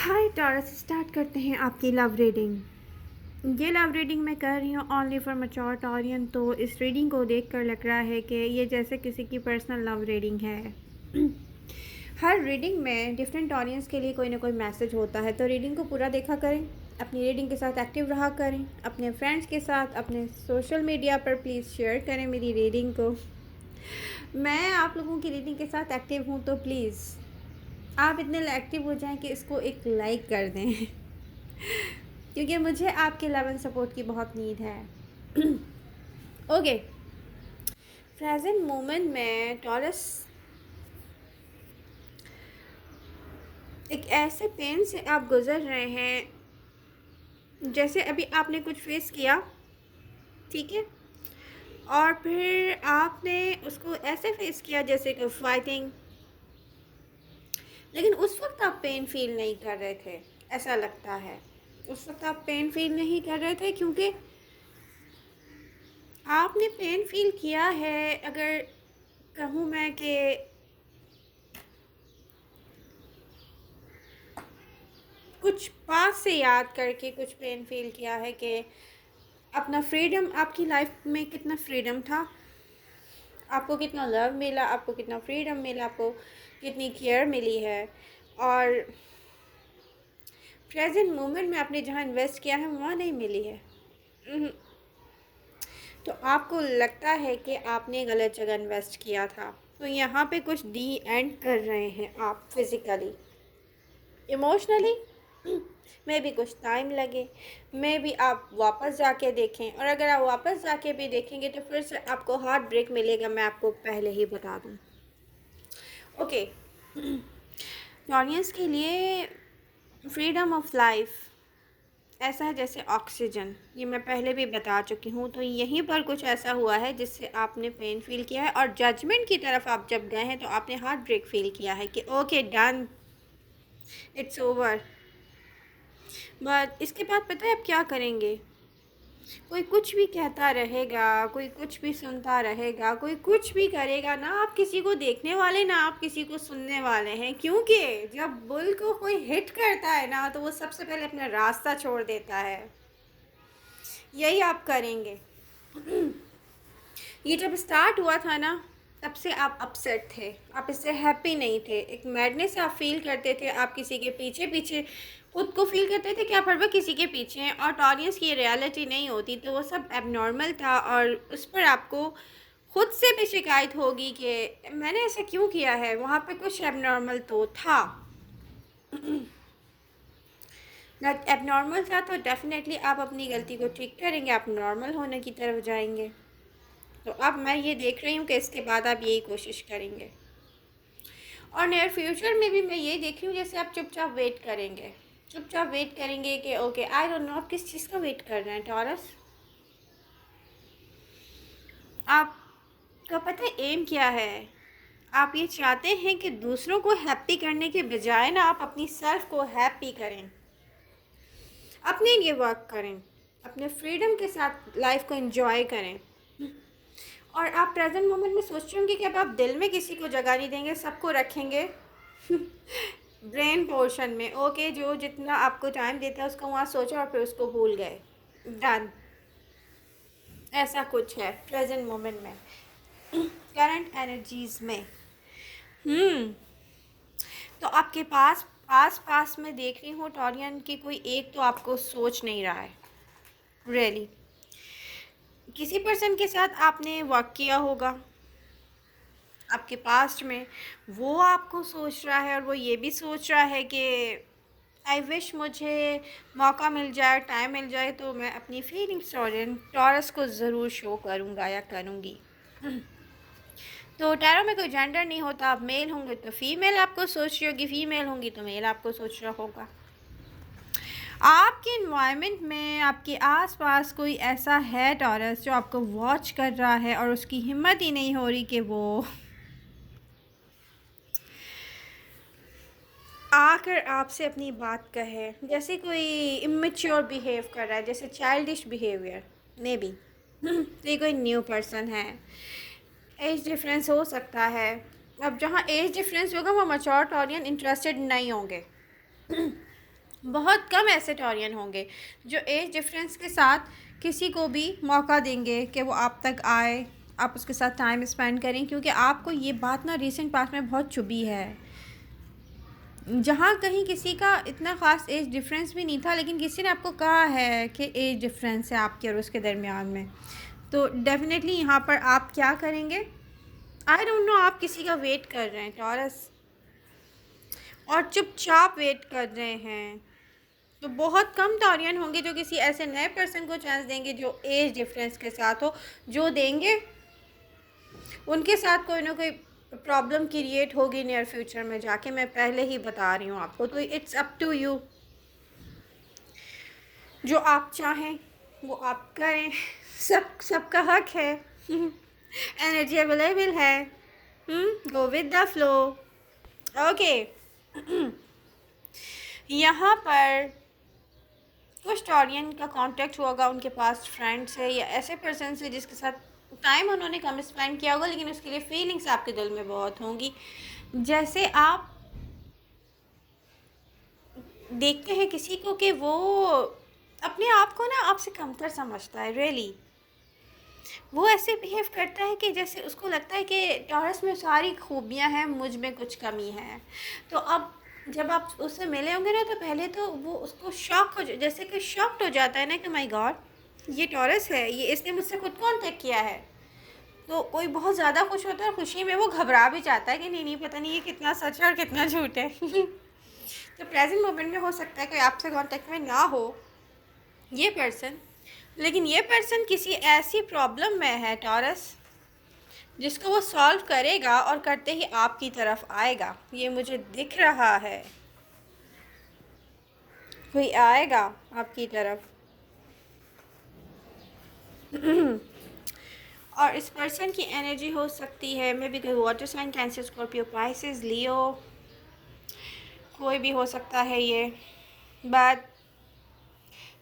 हाय taurus, start करते हैं आपकी लव रीडिंग। ये लव रीडिंग मैं कर रही हूँ ओनली फॉर मैच्योर टॉरियन। तो इस रीडिंग को देखकर लग रहा है कि ये जैसे किसी की पर्सनल लव रीडिंग है। हर रीडिंग में डिफरेंट ऑडियंस के लिए कोई ना कोई मैसेज होता है, तो रीडिंग को पूरा देखा करें, अपनी रीडिंग के साथ एक्टिव रहा करें, अपने फ्रेंड्स के साथ अपने सोशल मीडिया पर प्लीज़ शेयर करें मेरी रीडिंग को। मैं आप लोगों की रीडिंग के साथ एक्टिव हूँ, तो प्लीज़ आप इतने एक्टिव हो जाएं कि इसको एक लाइक कर दें क्योंकि मुझे आपके लव एंड सपोर्ट की बहुत नीड है। ओके, प्रेजेंट मोमेंट में टॉरस एक ऐसे पेन से आप गुज़र रहे हैं जैसे अभी आपने कुछ फेस किया, ठीक है, और फिर आपने उसको ऐसे फेस किया जैसे कि फाइटिंग, लेकिन उस वक्त आप पेन फील नहीं कर रहे थे। ऐसा लगता है उस वक्त आप पेन फील नहीं कर रहे थे, क्योंकि आपने पेन फील किया है, अगर कहूँ मैं कि कुछ पास से याद करके कुछ पेन फील किया है कि अपना फ्रीडम, आपकी लाइफ में कितना फ्रीडम था, आपको कितना लव मिला, आपको कितना फ्रीडम मिला, आपको कितनी केयर मिली है, और प्रेजेंट मोमेंट में आपने जहाँ इन्वेस्ट किया है वहाँ नहीं मिली है। तो आपको लगता है कि आपने गलत जगह इन्वेस्ट किया था। तो यहाँ पे कुछ डी एंड कर रहे हैं आप फिज़िकली, इमोशनली मे भी कुछ टाइम लगे, मे भी आप वापस जाके देखें, और अगर आप वापस जाके भी देखेंगे तो फिर से आपको हार्ट ब्रेक मिलेगा, मैं आपको पहले ही बता दूँ। ओके, ऑडियंस के लिए फ्रीडम ऑफ लाइफ ऐसा है जैसे ऑक्सीजन, ये मैं पहले भी बता चुकी हूँ। तो यहीं पर कुछ ऐसा हुआ है जिससे आपने पेन फील किया है, और जजमेंट की तरफ आप जब गए हैं तो आपने हार्ट ब्रेक फील किया है कि okay done, it's over. But इसके बाद पता है आप क्या करेंगे? कोई कुछ भी कहता रहेगा, कोई कुछ भी सुनता रहेगा, कोई कुछ भी करेगा ना, आप किसी को देखने वाले ना आप किसी को सुनने वाले हैं, क्योंकि जब बुल को कोई हिट करता है ना तो वो सबसे पहले अपना रास्ता छोड़ देता है। यही आप करेंगे। ये जब स्टार्ट हुआ था ना, तब से आप अपसेट थे, आप इससे हैप्पी नहीं थे, एक मैडनेस आप फील करते थे, आप किसी के पीछे पीछे खुद को फील करते थे कि आप हर वक्त किसी के पीछे हैं, और ऑडियंस की रियलिटी नहीं होती, तो वो सब एबनॉर्मल था, और उस पर आपको खुद से भी शिकायत होगी कि मैंने ऐसा क्यों किया है, वहाँ पे कुछ एबनॉर्मल तो था। जब एबनॉर्मल था तो डेफिनेटली आप अपनी गलती को ठीक करेंगे, आप नॉर्मल होने की तरफ जाएंगे। तो अब मैं ये देख रही हूँ कि इसके बाद आप यही कोशिश करेंगे, और नियर फ्यूचर में भी मैं यही देख रही हूँ जैसे आप चुपचाप वेट करेंगे, चुपचाप वेट करेंगे कि ओके आई डोंट नो आप किस चीज़ का वेट कर रहे हैं टॉरस। आपका पता है एम क्या है? आप ये चाहते हैं कि दूसरों को हैप्पी करने के बजाय ना आप अपनी सेल्फ को हैप्पी करें, अपने लिए वर्क करें, अपने फ्रीडम के साथ लाइफ को एंजॉय करें। और आप प्रेजेंट मोमेंट में सोच रहे होंगे कि अब आप दिल में किसी को जगह नहीं देंगे, सबको रखेंगे ब्रेन पोर्शन में। ओके, जो जितना आपको टाइम देता है उसको वहाँ सोचा और फिर उसको भूल गए, डन। ऐसा कुछ है प्रेजेंट मोमेंट में, करंट एनर्जीज में। तो आपके पास आस पास में देख रही हूँ टॉरियन की कोई एक तो आपको सोच नहीं रहा है रियली। किसी पर्सन के साथ आपने वर्क किया होगा आपके पास्ट में, वो आपको सोच रहा है, और वो ये भी सोच रहा है कि आई विश मुझे मौका मिल जाए, टाइम मिल जाए तो मैं अपनी फीलिंग्स टॉरस को ज़रूर शो करूँगा या करूँगी। तो टैरो में कोई जेंडर नहीं होता, आप मेल होंगे तो फीमेल आपको सोच रही होगी, फीमेल होंगी तो मेल आपको सोच रहा होगा। आपके इन्वायरमेंट में आपके आसपास कोई ऐसा है टॉरस जो आपको वॉच कर रहा है, और उसकी हिम्मत ही नहीं हो रही कि वो आकर आपसे अपनी बात कहे। जैसे कोई इमेच्योर बिहेव कर रहा है, जैसे चाइल्डिश बिहेवियर मे बी। तो ये कोई न्यू पर्सन है, एज डिफरेंस हो सकता है। अब जहाँ एज डिफरेंस होगा वो मैच्योर टॉरियन इंटरेस्टेड नहीं होंगे बहुत कम ऐसे टॉरियन होंगे जो एज डिफरेंस के साथ किसी को भी मौका देंगे कि वो आप तक आए, आप उसके साथ टाइम स्पेंड करें, क्योंकि आपको ये बात ना रिसेंट पास्ट में बहुत चुभी है। जहाँ कहीं किसी का इतना ख़ास एज डिफरेंस भी नहीं था, लेकिन किसी ने आपको कहा है कि एज डिफरेंस है आपके और उसके दरमियान में, तो डेफिनेटली यहाँ पर आप क्या करेंगे? आई डोंट नो, आप किसी का वेट कर रहे हैं टॉरस, और चुपचाप वेट कर रहे हैं। तो बहुत कम टॉरियन होंगे जो किसी ऐसे नए पर्सन को चांस देंगे जो एज डिफरेंस के साथ हो। जो देंगे उनके साथ कोई ना कोई प्रॉब्लम क्रिएट होगी नियर फ्यूचर में जाके, मैं पहले ही बता रही हूँ आपको। तो इट्स अप टू यू, जो आप चाहें वो आप करें, सबका हक है। एनर्जी अवेलेबल है, go with the flow. Okay, यहाँ पर कुछ टॉरियन का कांटेक्ट होगा, उनके पास फ्रेंड्स है या ऐसे पर्सन है जिसके साथ टाइम उन्होंने कम स्पेंड किया होगा, लेकिन उसके लिए फीलिंग्स आपके दिल में बहुत होंगी। जैसे आप देखते हैं किसी को कि वो अपने आप को ना आपसे कमतर समझता है, रियली वो ऐसे बिहेव करता है कि जैसे उसको लगता है कि टॉरस में सारी खूबियां हैं, मुझ में कुछ कमी है। तो अब जब आप उससे मिले होंगे ना, तो पहले तो वो उसको शॉक हो, जैसे कि शॉक्ड हो जाता है ना कि माय गॉड ये टॉरस है, ये इसने मुझसे खुद कांटेक्ट किया है। तो कोई बहुत ज़्यादा खुश होता है और खुशी में वो घबरा भी जाता है कि नहीं नहीं, पता नहीं ये कितना सच है और कितना झूठ है। तो प्रेजेंट मोमेंट में हो सकता है कोई आपसे कांटेक्ट में ना हो ये पर्सन, लेकिन ये पर्सन किसी ऐसी प्रॉब्लम में है टॉरस जिसको वो सॉल्व करेगा और करते ही आपकी तरफ आएगा। ये मुझे दिख रहा है, कोई आएगा आपकी तरफ। और इस पर्सन की एनर्जी हो सकती है मे बी कोई water sign, Cancer, Scorpio, Pisces, Leo, कोई भी हो सकता है ये। बट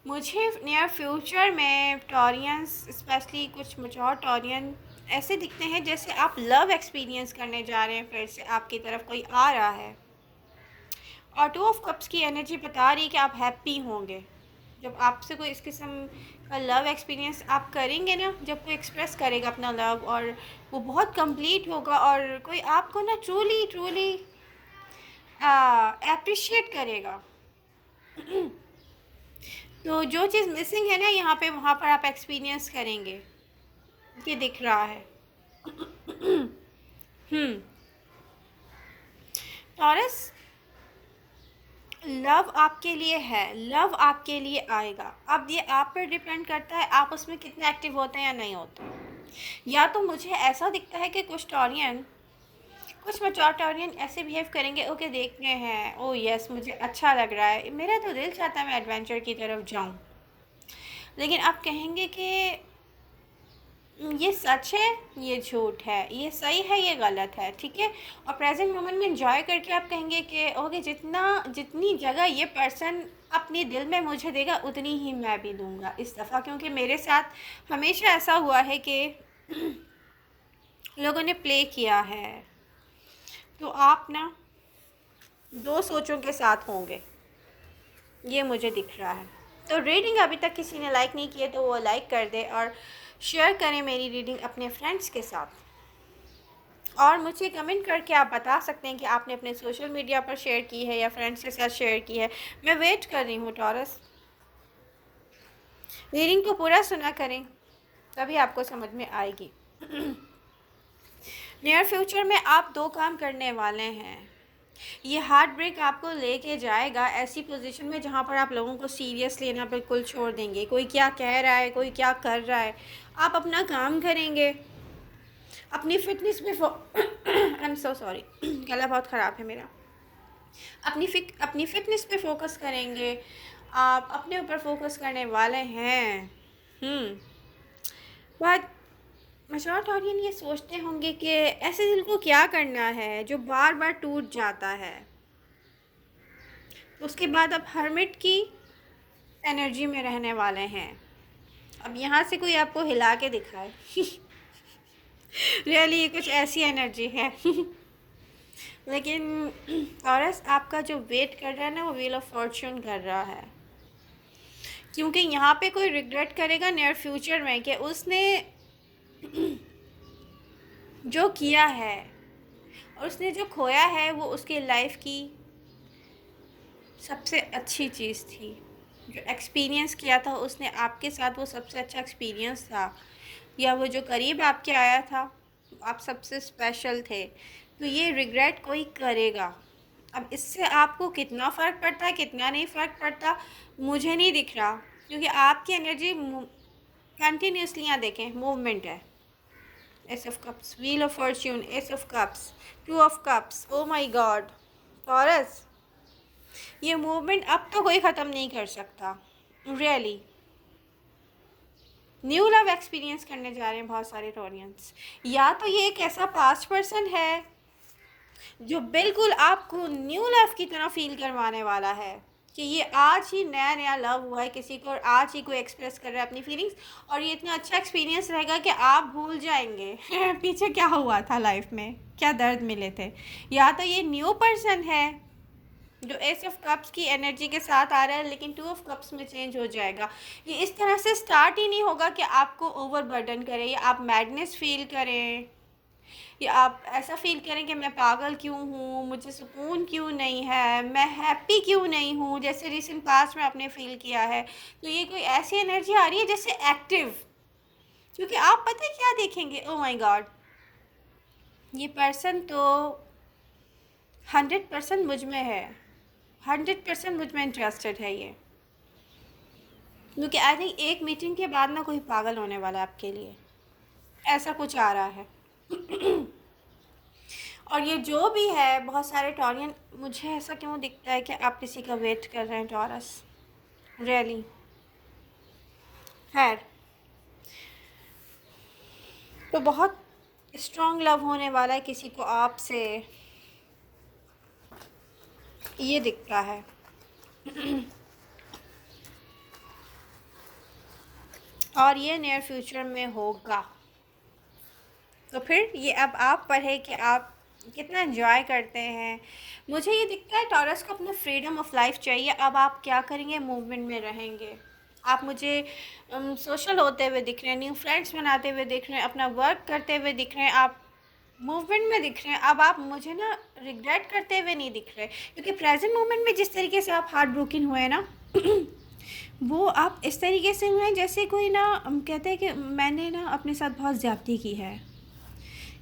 मुझे नियर फ्यूचर में टॉरियंस, स्पेशली कुछ मैच्योर टॉरियन ऐसे दिखते हैं जैसे आप लव एक्सपीरियंस करने जा रहे हैं, फिर से आपकी तरफ कोई आ रहा है। और 2 ऑफ कप्स की एनर्जी बता रही है कि आप हैप्पी होंगे जब आपसे कोई इस किस्म का लव एक्सपीरियंस आप करेंगे ना, जब कोई एक्सप्रेस करेगा अपना लव और वो बहुत कंप्लीट होगा और कोई आपको ना ट्रूली ट्रूली एप्रिशिएट करेगा। तो जो चीज़ मिसिंग है ना यहाँ पे, वहाँ पर आप एक्सपीरियंस करेंगे, ये दिख रहा है। टॉरस, लव आपके लिए है, लव आपके लिए आएगा। अब ये आप पर डिपेंड करता है आप उसमें कितने एक्टिव होते हैं या नहीं होते। या तो मुझे ऐसा दिखता है कि कुछ मैच्योर टॉरियन ऐसे बिहेव करेंगे, ओके देखते हैं, ओ यस मुझे अच्छा लग रहा है, मेरा तो दिल चाहता है मैं एडवेंचर की तरफ जाऊं। लेकिन आप कहेंगे कि ये सच है, ये झूठ है, ये सही है, ये गलत है, ठीक है। और प्रेजेंट मोमेंट में एंजॉय करके आप कहेंगे कि ओके जितनी जगह ये पर्सन अपने दिल में मुझे देगा उतनी ही मैं भी दूंगा इस दफ़ा, क्योंकि मेरे साथ हमेशा ऐसा हुआ है कि लोगों ने प्ले किया है। तो आप ना 2 सोचों के साथ होंगे, ये मुझे दिख रहा है। तो रीडिंग अभी तक किसी ने लाइक नहीं किया तो वो लाइक कर दे और शेयर करें मेरी रीडिंग अपने फ्रेंड्स के साथ। और मुझे कमेंट करके आप बता सकते हैं कि आपने अपने सोशल मीडिया पर शेयर की है या फ्रेंड्स के साथ शेयर की है। मैं वेट कर रही हूँ टॉरस। रीडिंग को पूरा सुना करें, तभी आपको समझ में आएगी। नियर फ्यूचर में आप 2 काम करने वाले हैं। ये हार्ट ब्रेक आपको लेके जाएगा ऐसी पोजीशन में जहाँ पर आप लोगों को सीरियस लेना बिल्कुल छोड़ देंगे। कोई क्या कह रहा है, कोई क्या कर रहा है, आप अपना काम करेंगे, अपनी फिटनेस पे आई एम सो सॉरी, गला बहुत ख़राब है मेरा। अपनी फिटनेस पे फोकस करेंगे, आप अपने ऊपर फोकस करने वाले हैं। बट मैच्योर टॉरियन ये सोचते होंगे कि ऐसे दिल को क्या करना है जो बार बार टूट जाता है। उसके बाद अब हर्मिट की एनर्जी में रहने वाले हैं। अब यहाँ से कोई आपको हिला के दिखाए रियली ये कुछ ऐसी एनर्जी है। लेकिन टॉरस आपका जो वेट कर रहा है ना, वो व्हील ऑफ फॉर्च्यून कर रहा है, क्योंकि यहाँ पे कोई रिग्रेट करेगा नियर फ्यूचर में कि उसने जो किया है और उसने जो खोया है वो उसकी लाइफ की सबसे अच्छी चीज़ थी। जो एक्सपीरियंस किया था उसने आपके साथ, वो सबसे अच्छा एक्सपीरियंस था, या वो जो करीब आपके आया था, आप सबसे स्पेशल थे। तो ये रिग्रेट कोई करेगा। अब इससे आपको कितना फ़र्क पड़ता है, कितना नहीं फ़र्क पड़ता, मुझे नहीं दिख रहा, क्योंकि आपकी एनर्जी कंटिन्यूसली, यहाँ देखें, मूवमेंट है। S of cups, wheel of Fortune, S of cups, two of cups, oh my God. Taurus, ये मूवमेंट अब तो कोई ख़त्म नहीं कर सकता, रियली। न्यू लव एक्सपीरियंस करने जा रहे हैं बहुत सारे टॉरियंस। या तो ये एक ऐसा पास्ट पर्सन है जो बिल्कुल आपको न्यू लव की तरह फील करवाने वाला है, कि ये आज ही नया नया लव हुआ है किसी को और आज ही कोई एक्सप्रेस कर रहा है अपनी फीलिंग्स, और ये इतना अच्छा एक्सपीरियंस रहेगा कि आप भूल जाएंगे पीछे क्या हुआ था लाइफ में, क्या दर्द मिले थे। या तो ये न्यू पर्सन है जो एस ऑफ कप्स की एनर्जी के साथ आ रहा है, लेकिन टू ऑफ कप्स में चेंज हो जाएगा। ये इस तरह से स्टार्ट ही नहीं होगा कि आपको ओवरबर्डन करे, या आप मैडनेस फील करें, या आप ऐसा फील करें कि मैं पागल क्यों हूँ, मुझे सुकून क्यों नहीं है, मैं हैप्पी क्यों नहीं हूँ, जैसे रिसेंट पास्ट में आपने फील किया है। तो ये कोई ऐसी एनर्जी आ रही है जैसे एक्टिव, क्योंकि आप पता है क्या देखेंगे, ओ माय गॉड, ये पर्सन तो 100% मुझ में है, 100% मुझ में इंटरेस्टेड है ये। क्योंकि आई थिंक एक मीटिंग के बाद ना कोई पागल होने वाला है आपके लिए, ऐसा कुछ आ रहा है। और ये जो भी है, बहुत सारे टॉरियन, मुझे ऐसा क्यों दिखता है कि आप किसी का वेट कर रहे हैं टॉरस, रियली। खैर, तो बहुत स्ट्रॉन्ग लव होने वाला है किसी को आपसे, ये दिखता है। और ये नियर फ्यूचर में होगा। तो फिर ये अब आप पर है कि आप कितना एंजॉय करते हैं। मुझे ये दिखता है टॉरस को अपना फ्रीडम ऑफ लाइफ चाहिए। अब आप क्या करेंगे, मूवमेंट में रहेंगे। आप मुझे सोशल होते हुए दिख रहे हैं, न्यू फ्रेंड्स बनाते हुए दिख रहे हैं, अपना वर्क करते हुए दिख रहे हैं, आप मूवमेंट में दिख रहे हैं। अब आप मुझे ना रिग्रेट करते हुए नहीं दिख रहे, क्योंकि प्रेजेंट मोमेंट में जिस तरीके से आप हार्ट ब्रोकन हुए हैं ना वो आप इस तरीके से हुए हैं जैसे कोई ना, कहते हैं कि मैंने ना अपने साथ बहुत ज़्यादती की है,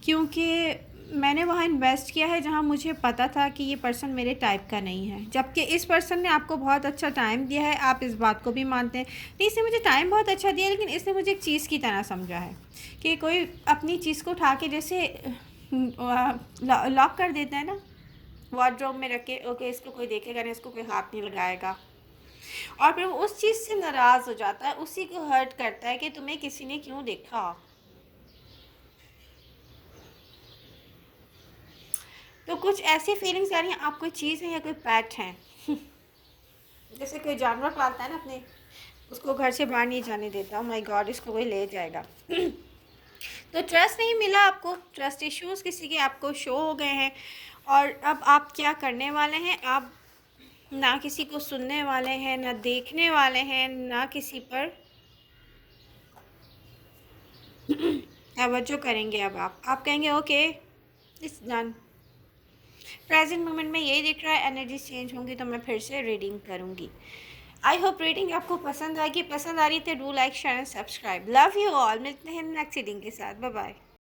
क्योंकि मैंने वहाँ इन्वेस्ट किया है जहाँ मुझे पता था कि ये पर्सन मेरे टाइप का नहीं है, जबकि इस पर्सन ने आपको बहुत अच्छा टाइम दिया है। आप इस बात को भी मानते हैं, नहीं इसने मुझे टाइम बहुत अच्छा दिया, लेकिन इसने मुझे एक चीज़ की तरह समझा है कि कोई अपनी चीज़ को उठा के जैसे लॉक कर देता है ना, वार्डरोब में रख के, ओके इसको कोई देखेगा नहीं, इसको कोई हाथ नहीं लगाएगा, और फिर वो उस चीज़ से नाराज़ हो जाता है, उसी को हर्ट करता है कि तुम्हें किसी ने क्यों देखा। तो कुछ ऐसी फीलिंग्स आ रही हैं, आप कोई चीज़ है या कोई पेट हैं जैसे कोई जानवर पालता है ना अपने, उसको घर से बाहर नहीं जाने देता, माय गॉड इसको कोई ले जाएगा। तो ट्रस्ट नहीं मिला आपको, ट्रस्ट इश्यूज़ किसी के आपको शो हो गए हैं, और अब आप क्या करने वाले हैं, आप ना किसी को सुनने वाले हैं, ना देखने वाले हैं, ना किसी पर तवज्जो करेंगे। अब आप कहेंगे okay it's done. Present moment में यही दिख रहा है, एनर्जी चेंज होंगी तो मैं फिर से रीडिंग करूँगी। आई होप रीडिंग आपको पसंद आएगी, पसंद आ रही तो do like share and subscribe. Love you all, मिलते हैं नेक्स्ट रीडिंग के साथ, बाय बाय।